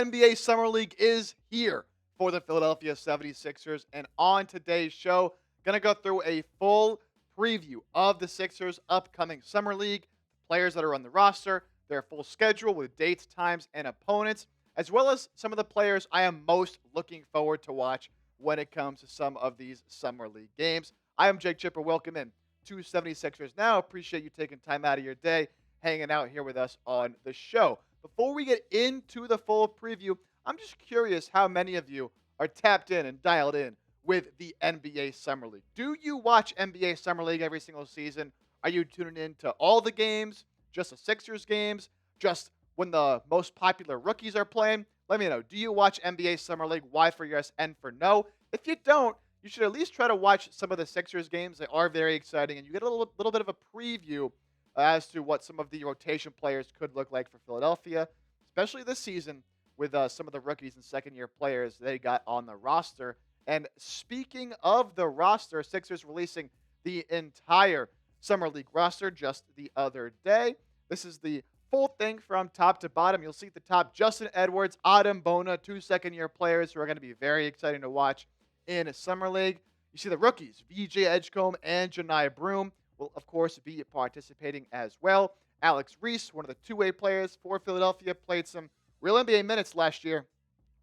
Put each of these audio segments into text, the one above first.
NBA Summer League is here for the Philadelphia 76ers. And on today's show, going to go through a full preview of the Sixers' upcoming Summer League, players that are on the roster, their full schedule with dates, times, and opponents, as well as some of the players I am most looking forward to watch when it comes to some of these Summer League games. I am Jake Chipper. Welcome in to 76ers Now. Appreciate you taking time out of your day, hanging out here with us on the show. Before we get into the full preview, I'm just curious how many of you are tapped in and dialed in with the NBA Summer League. Do you watch NBA Summer League every single season? Are you tuning in to all the games, just the Sixers games, just when the most popular rookies are playing? Let me know. Do you watch NBA Summer League? Y for yes, N for no. If you don't, you should at least try to watch some of the Sixers games. They are very exciting, and you get a little bit of a preview as to what some of the rotation players could look like for Philadelphia, especially this season with some of the rookies and second-year players they got on the roster. And speaking of the roster, Sixers releasing the entire Summer League roster just the other day. This is the full thing from top to bottom. You'll see at the top Justin Edwards, Adem Bona, two second-year players who are going to be very exciting to watch in Summer League. You see the rookies, VJ Edgecombe and Johni Broome will, of course, be participating as well. Alex Reese, one of the two-way players for Philadelphia, played some real NBA minutes last year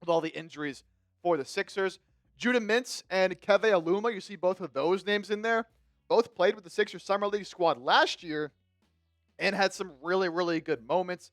with all the injuries for the Sixers. Judah Mintz and Keve Aluma, you see both of those names in there. Both played with the Sixers Summer League squad last year and had some really, really good moments.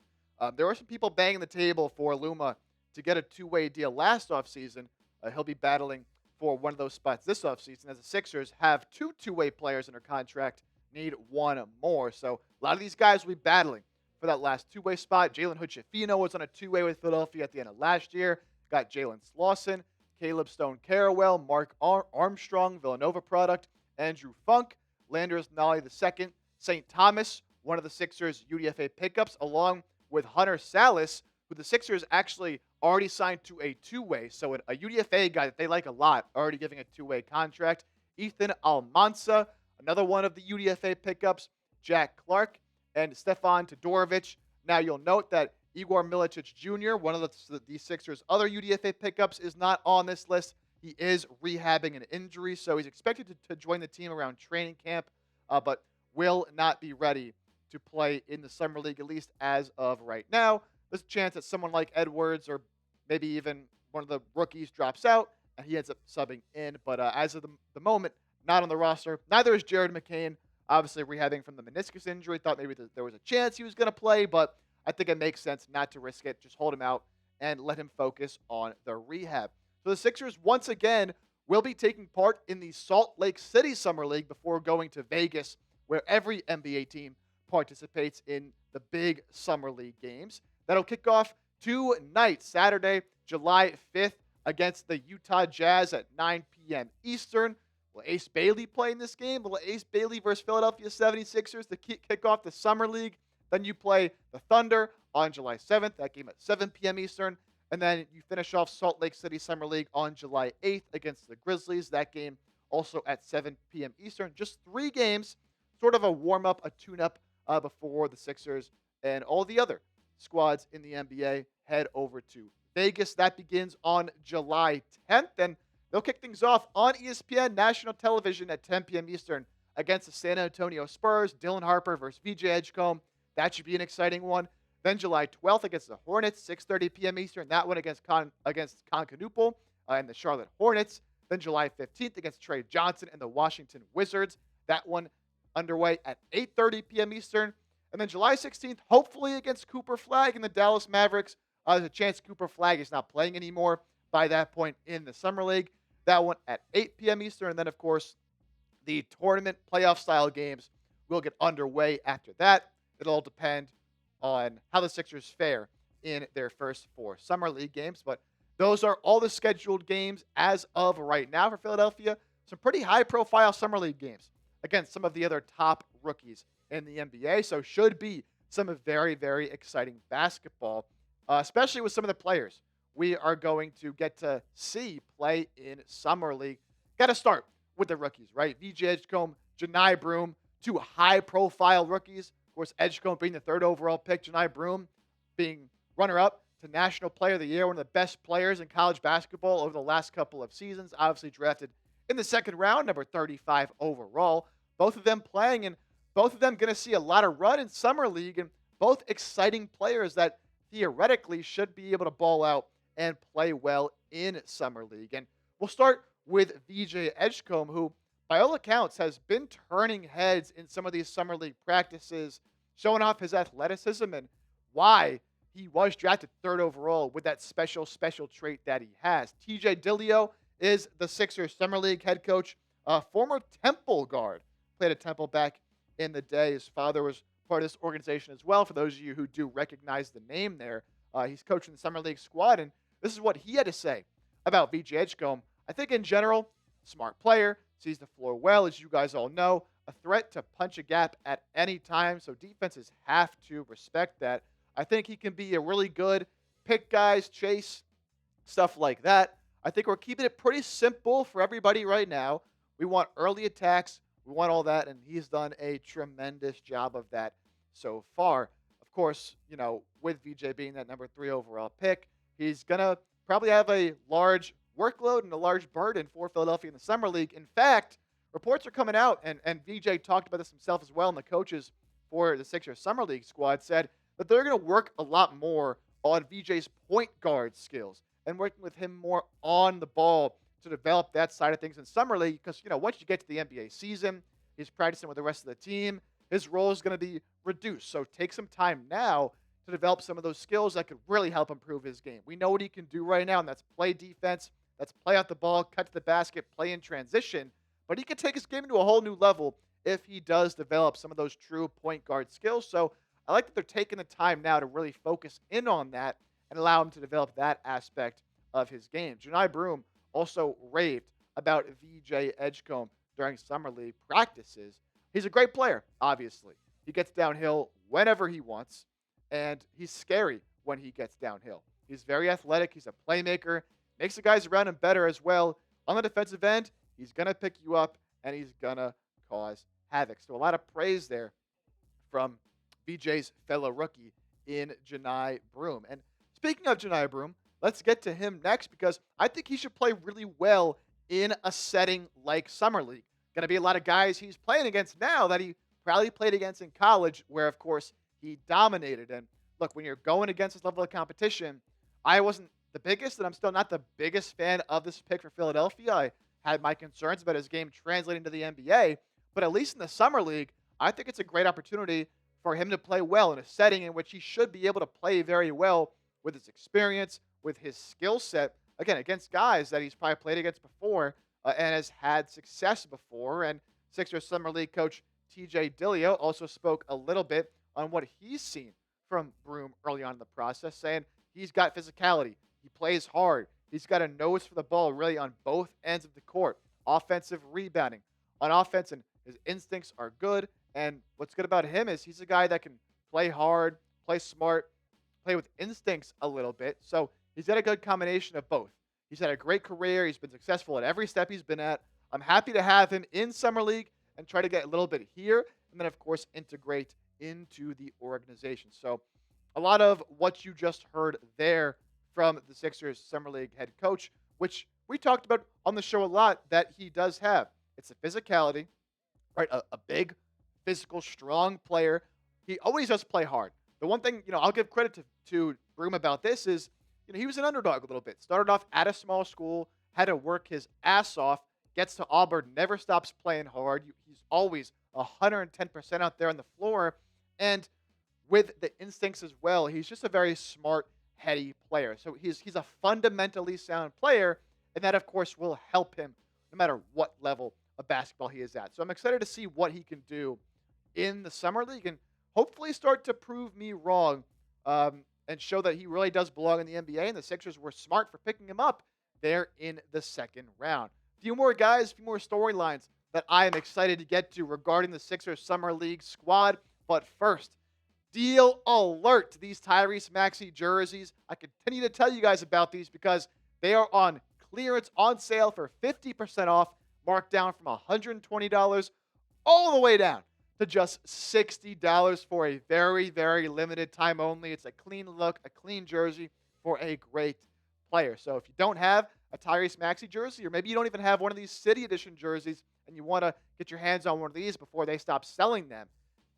There were some people banging the table for Aluma to get a two-way deal last offseason. He'll be battling for one of those spots this offseason as the Sixers have two-way players under contract, need one more. So a lot of these guys will be battling for that last two-way spot. Jalen Hood-Schifino was on a two-way with Philadelphia at the end of last year. Got Jalen Slauson, Caleb Stone-Carrawell, Mark Armstrong, Villanova product, Andrew Funk, Landers Nolly II, St. Thomas, one of the Sixers' UDFA pickups, along with Hunter Salas, who the Sixers actually already signed to a two-way. So a UDFA guy that they like a lot, already giving a two-way contract. Ethan Almanza, another one of the UDFA pickups. Jack Clark and Stefan Todorovic. Now you'll note that Igor Milicic Jr., one of the Sixers' other UDFA pickups, is not on this list. He is rehabbing an injury, so he's expected to join the team around training camp, but will not be ready to play in the Summer League, at least as of right now. There's a chance that someone like Edwards or maybe even one of the rookies drops out and he ends up subbing in. But as of the moment, not on the roster. Neither is Jared McCain, obviously rehabbing from the meniscus injury. Thought maybe there was a chance he was going to play, but I think it makes sense not to risk it. Just hold him out and let him focus on the rehab. So the Sixers, once again, will be taking part in the Salt Lake City Summer League before going to Vegas, where every NBA team participates in the big Summer League games. That'll kick off tonight, Saturday, July 5th, against the Utah Jazz at 9 p.m. Eastern. Will Ace Bailey play in this game? Will Ace Bailey versus Philadelphia 76ers to kick off the Summer League? Then you play the Thunder on July 7th, that game at 7 p.m. Eastern. And then you finish off Salt Lake City Summer League on July 8th against the Grizzlies. That game also at 7 p.m. Eastern. Just 3 games, sort of a warm-up, a tune-up before the Sixers and all the other squads in the NBA head over to Vegas. That begins on July 10th, and they'll kick things off on ESPN national television at 10 p.m. Eastern against the San Antonio Spurs. Dylan Harper versus VJ Edgecombe. That should be an exciting one. Then July 12th against the Hornets, 6:30 p.m. Eastern. That one against Concanoople and the Charlotte Hornets. Then July 15th against Trey Johnson and the Washington Wizards. That one underway at 8:30 p.m. Eastern. And then July 16th, hopefully against Cooper Flagg and the Dallas Mavericks. There's a chance Cooper Flagg is not playing anymore by that point in the Summer League. That one at 8 p.m. Eastern. And then, of course, the tournament playoff-style games will get underway after that. It'll all depend on how the Sixers fare in their first 4 Summer League games. But those are all the scheduled games as of right now for Philadelphia. Some pretty high-profile Summer League games against some of the other top rookies in the NBA. So should be some very, very exciting basketball, especially with some of the players we are going to get to see play in Summer League. Got to start with the rookies, right? VJ Edgecombe, Johni Broome, 2 high-profile rookies. Of course, Edgecombe being the 3rd overall pick, Johni Broome being runner-up to National Player of the Year, one of the best players in college basketball over the last couple of seasons. Obviously drafted in the second round, number 35 overall. Both of them playing, and both of them going to see a lot of run in Summer League, and both exciting players that theoretically should be able to ball out and play well in Summer League. And we'll start with VJ Edgecombe, who, by all accounts, has been turning heads in some of these Summer League practices, showing off his athleticism and why he was drafted third overall with that special trait that he has. TJ Dilio is the Sixers Summer League head coach, a former Temple guard. Played at Temple back in the day. His father was part of this organization as well, for those of you who do recognize the name there. He's coaching the Summer League squad, and this is what he had to say about VJ Edgecombe. I think in general, smart player, sees the floor well, as you guys all know, a threat to punch a gap at any time, so defenses have to respect that. I think he can be a really good pick guys, chase, stuff like that. I think we're keeping it pretty simple for everybody right now. We want early attacks. We want all that, and he's done a tremendous job of that so far. Of course, with VJ being that number 3 overall pick, he's going to probably have a large workload and a large burden for Philadelphia in the Summer League. In fact, reports are coming out, and VJ talked about this himself as well, and the coaches for the Sixers Summer League squad said that they're going to work a lot more on VJ's point guard skills and working with him more on the ball to develop that side of things in Summer League. Because, once you get to the NBA season, he's practicing with the rest of the team, his role is going to be reduced. So take some time now to develop some of those skills that could really help improve his game. We know what he can do right now, and that's play defense, that's play out the ball, cut to the basket, play in transition. But he could take his game to a whole new level if he does develop some of those true point guard skills. So I like that they're taking the time now to really focus in on that and allow him to develop that aspect of his game. Johni Broome also raved about VJ Edgecombe during Summer League practices. He's a great player, obviously. He gets downhill whenever he wants, and he's scary when he gets downhill. He's very athletic. He's a playmaker. Makes the guys around him better as well. On the defensive end, he's going to pick you up, and he's going to cause havoc. So a lot of praise there from VJ's fellow rookie in Johni Broome. And speaking of Johni Broome, let's get to him next, because I think he should play really well in a setting like Summer League. Going to be a lot of guys he's playing against now that he probably played against in college, where, of course, he dominated. And look, when you're going against this level of competition, I wasn't the biggest, and I'm still not the biggest fan of this pick for Philadelphia. I had my concerns about his game translating to the NBA, but at least in the Summer League, I think it's a great opportunity for him to play well in a setting in which he should be able to play very well with his experience, with his skill set, again, against guys that he's probably played against before and has had success before. And Sixers Summer League coach TJ Dilio also spoke a little bit on what he's seen from Broome early on in the process, saying he's got physicality, he plays hard, he's got a nose for the ball really on both ends of the court, offensive rebounding. On offense, and his instincts are good. And what's good about him is he's a guy that can play hard, play smart, play with instincts a little bit. So he's got a good combination of both. He's had a great career. He's been successful at every step he's been at. I'm happy to have him in Summer League and try to get a little bit here, and then, of course, integrate into the organization. So a lot of what you just heard there from the Sixers Summer League head coach, which we talked about on the show a lot, that he does have. It's the physicality, right? A big, physical, strong player. He always does play hard. The one thing, I'll give credit to Broome about this is, he was an underdog a little bit. Started off at a small school, had to work his ass off, gets to Auburn, never stops playing hard. He's always 110% out there on the floor. And with the instincts as well, he's just a very smart, heady player. So he's a fundamentally sound player, and that, of course, will help him no matter what level of basketball he is at. So I'm excited to see what he can do in the Summer League and hopefully start to prove me wrong and show that he really does belong in the NBA, and the Sixers were smart for picking him up there in the second round. A few more guys, a few more storylines that I am excited to get to regarding the Sixers Summer League squad. But first, deal alert to these Tyrese Maxey jerseys. I continue to tell you guys about these because they are on clearance, on sale for 50% off, marked down from $120 all the way down to just $60 for a very, very limited time only. It's a clean look, a clean jersey, for a great player. So if you don't have a Tyrese Maxey jersey, or maybe you don't even have one of these City Edition jerseys, and you want to get your hands on one of these before they stop selling them,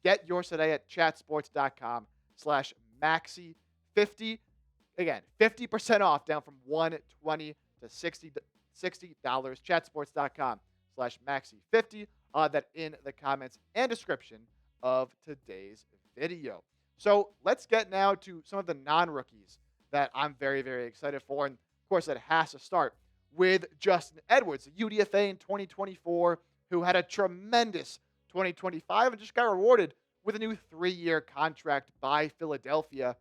get yours today at chatsports.com/Maxey50. Again, 50% off, down from $120 to $60. Chatsports.com/Maxey50. That in the comments and description of today's video. So let's get now to some of the non-rookies that I'm very, very excited for. And of course, that has to start with Justin Edwards, a UDFA in 2024, who had a tremendous 2025 and just got rewarded with a new 3-year contract by Philadelphia.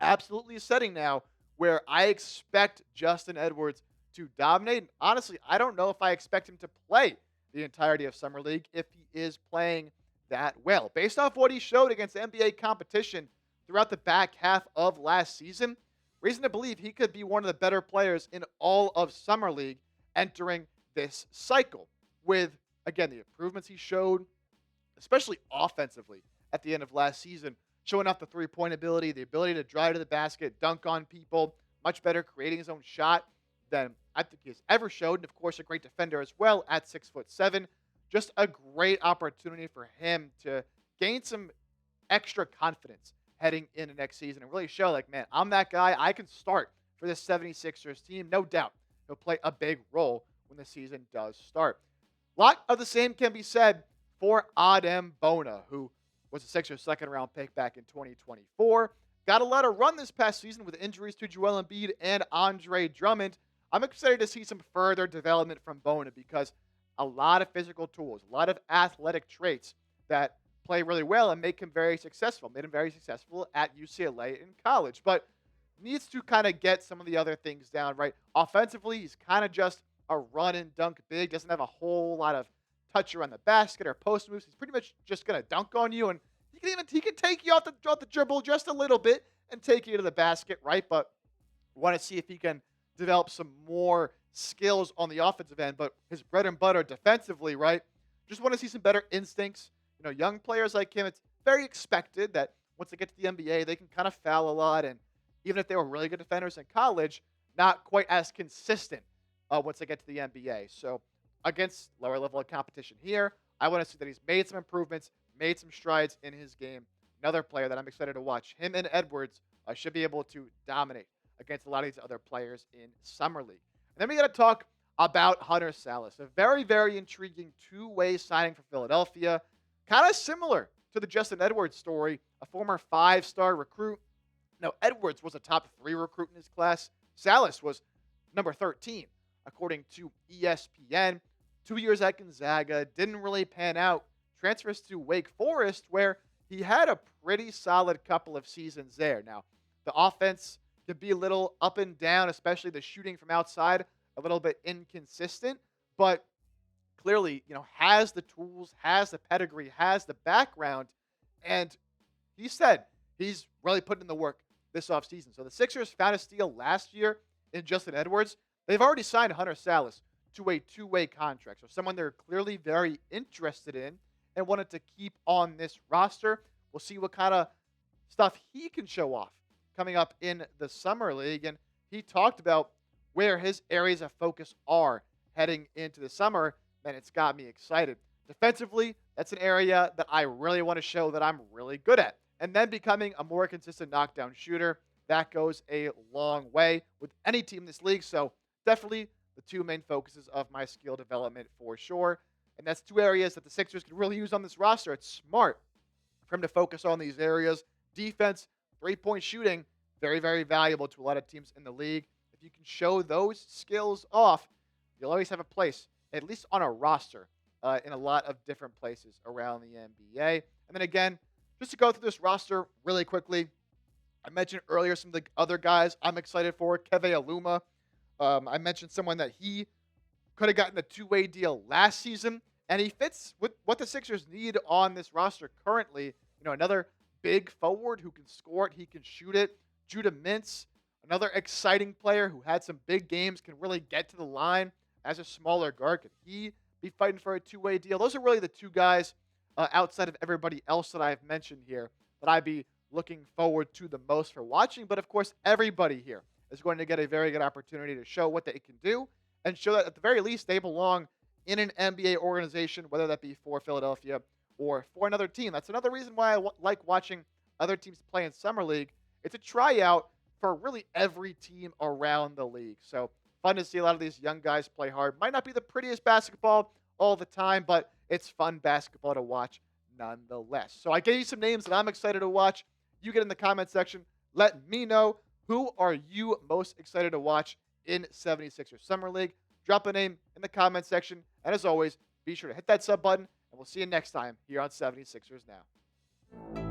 Absolutely a setting now where I expect Justin Edwards to dominate. And honestly, I don't know if I expect him to play the entirety of Summer League if he is playing that well. Based off what he showed against NBA competition throughout the back half of last season, reason to believe he could be one of the better players in all of Summer League entering this cycle. With, again, the improvements he showed, especially offensively at the end of last season, showing off the three-point ability, the ability to drive to the basket, dunk on people, much better creating his own shot than I think he has ever showed. And, of course, a great defender as well at 6'7". Just a great opportunity for him to gain some extra confidence heading into next season and really show, like, man, I'm that guy. I can start for this 76ers team. No doubt he'll play a big role when the season does start. A lot of the same can be said for Adem Bona, who was a Sixers second-round pick back in 2024. Got a lot of run this past season with injuries to Joel Embiid and Andre Drummond. I'm excited to see some further development from Bona because a lot of physical tools, a lot of athletic traits that play really well and make him very successful. Made him very successful at UCLA in college, but needs to kind of get some of the other things down, right? Offensively, he's kind of just a run and dunk big, doesn't have a whole lot of touch around the basket or post moves. He's pretty much just going to dunk on you, and he can take you off the dribble just a little bit and take you to the basket, right? But want to see if he can develop some more skills on the offensive end, but his bread and butter defensively, right? Just want to see some better instincts. You know, young players like him, it's very expected that once they get to the NBA, they can kind of foul a lot, and even if they were really good defenders in college, not quite as consistent once they get to the NBA. So against lower level of competition here, I want to see that he's made some improvements, made some strides in his game. Another player that I'm excited to watch. Him and Edwards should be able to dominate against a lot of these other players in Summer League. And then we got to talk about Hunter Sallis, a very, very intriguing two-way signing for Philadelphia. Kind of similar to the Justin Edwards story, a former 5-star recruit. Now, Edwards was a top 3 recruit in his class. Sallis was number 13, according to ESPN. 2 years at Gonzaga, didn't really pan out. Transfers to Wake Forest, where he had a pretty solid couple of seasons there. Now, the offense could be a little up and down, especially the shooting from outside, a little bit inconsistent, but clearly, has the tools, has the pedigree, has the background, and he said he's really putting in the work this offseason. So the Sixers found a steal last year in Justin Edwards. They've already signed Hunter Sallis to a 2-way contract, so someone they're clearly very interested in and wanted to keep on this roster. We'll see what kind of stuff he can show off coming up in the Summer League, and he talked about where his areas of focus are heading into the summer, and it's got me excited. Defensively, that's an area that I really want to show that I'm really good at. And then becoming a more consistent knockdown shooter, that goes a long way with any team in this league. So definitely the 2 main focuses of my skill development for sure. And that's 2 areas that the Sixers could really use on this roster. It's smart for him to focus on these areas. Defense, 3-point shooting, very, very valuable to a lot of teams in the league. If you can show those skills off, you'll always have a place, at least on a roster, in a lot of different places around the NBA. And then again, just to go through this roster really quickly, I mentioned earlier some of the other guys I'm excited for. Keve Aluma. I mentioned someone that he could have gotten a 2-way deal last season, and he fits with what the Sixers need on this roster currently. Another big forward who can score it, he can shoot it. Judah Mintz, another exciting player who had some big games, can really get to the line as a smaller guard. Could he be fighting for a 2-way deal? Those are really the 2 guys outside of everybody else that I've mentioned here that I'd be looking forward to the most for watching. But of course, everybody here is going to get a very good opportunity to show what they can do and show that at the very least they belong in an NBA organization, whether that be for Philadelphia or for another team. That's another reason why I like watching other teams play in Summer League. It's a tryout for really every team around the league. So fun to see a lot of these young guys play hard. Might not be the prettiest basketball all the time, but it's fun basketball to watch nonetheless. So I gave you some names that I'm excited to watch. You get in the comment section. Let me know, who are you most excited to watch in 76ers Summer League. Drop a name in the comment section. And as always, be sure to hit that sub button, and we'll see you next time here on 76ers Now.